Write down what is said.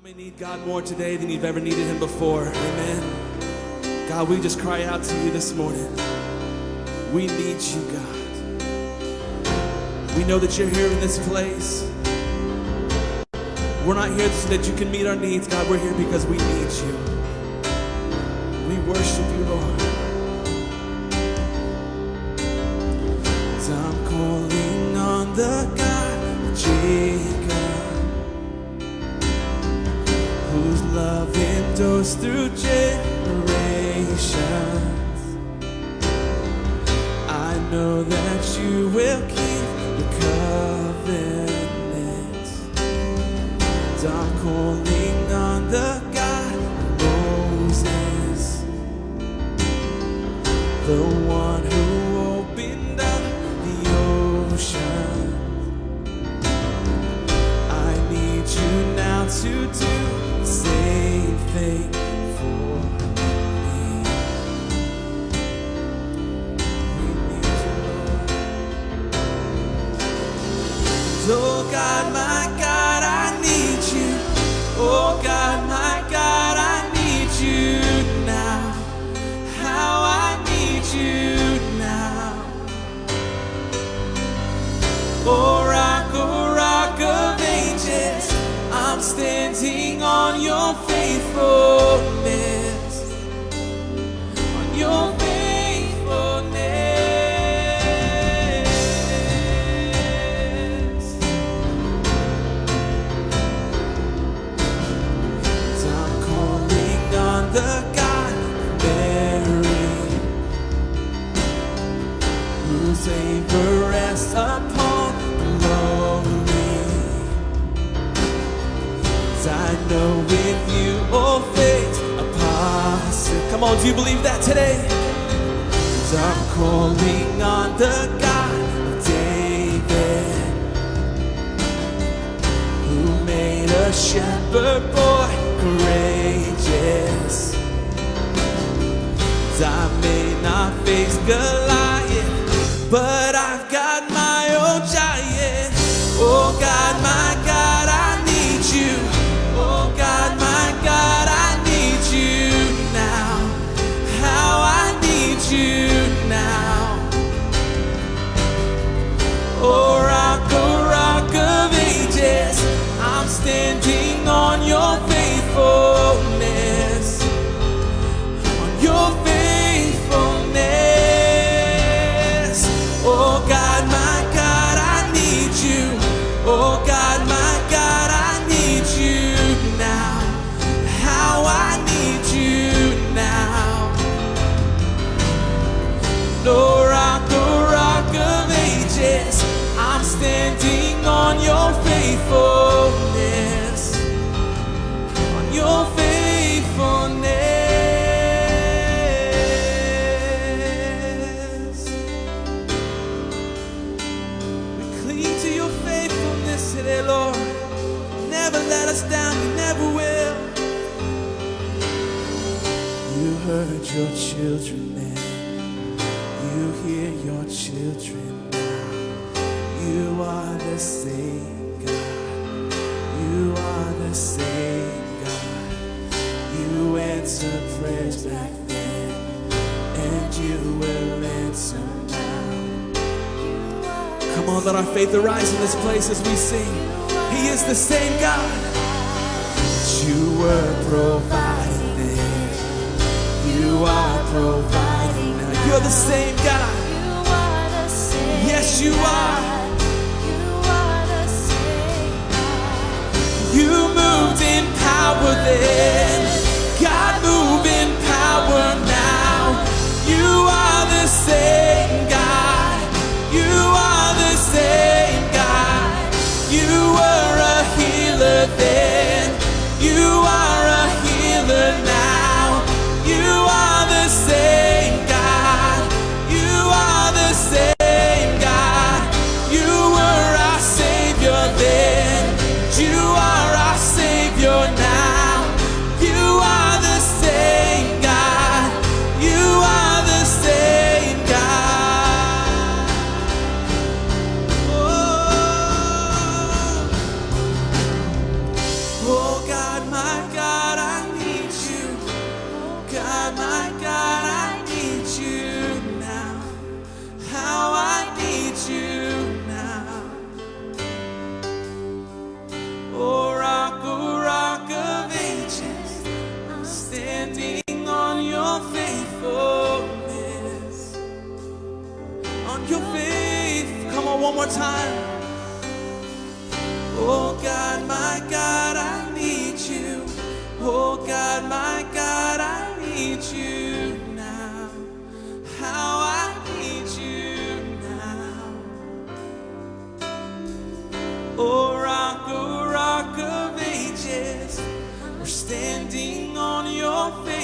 We need God more today than you've ever needed him before. Amen. God, we just cry out to you this morning. We need you, God. We know that you're here in this place. We're not here so that you can meet our needs, God. We're here because we need you. We worship you, Lord. I'm calling on the God of Jacob, whose love endures through generations. I know that you will keep your covenant. I'm calling on the God of Moses, the one who opened up the ocean. I need you now to do the same thing for me. We need you, Lord. Oh God, my God, I need you. Oh God, my God, I need you now. How I need you now. Oh rock of ages, I'm standing on your faithfulness, on your faithfulness. So I'm calling on the God of Mary, whose favor rests upon the lonely. I know with you all things are possible. Come on, do you believe that today? I'm calling on the God of David, who made a shepherd boy courageous. I may not face Goliath, but I've got my own giant. Oh God, my God, I need you. Oh God, my God, I need you now. How I need you now. Oh rock of ages, I'm standing on your faithfulness, on your faithfulness. Oh God, my God, I need you. Oh God, my God, I need you now. How I need you now. No rock of ages, I'm standing on your faithfulness, on your faithfulness. We cling to your faithfulness today, Lord. Never let us down, you never will. You heard your children then, you hear your children now. You are the same God, you are the same God. You answered prayers back then, and you will answer now. Come on, let our faith arise in this place as we sing. He is the same God. You were providing then, you are providing now. You're the same God. Yes, you are. You moved in power then, God move in power now. You are the same God. You are the same God. You were a healer then, you are a healer now. You are the same God. You are the same God. You were our Savior then, you are our Savior now. You time. Oh God, my God, I need you. Oh God, my God, I need you now. How I need you now. Oh rock of ages, we're standing on your face.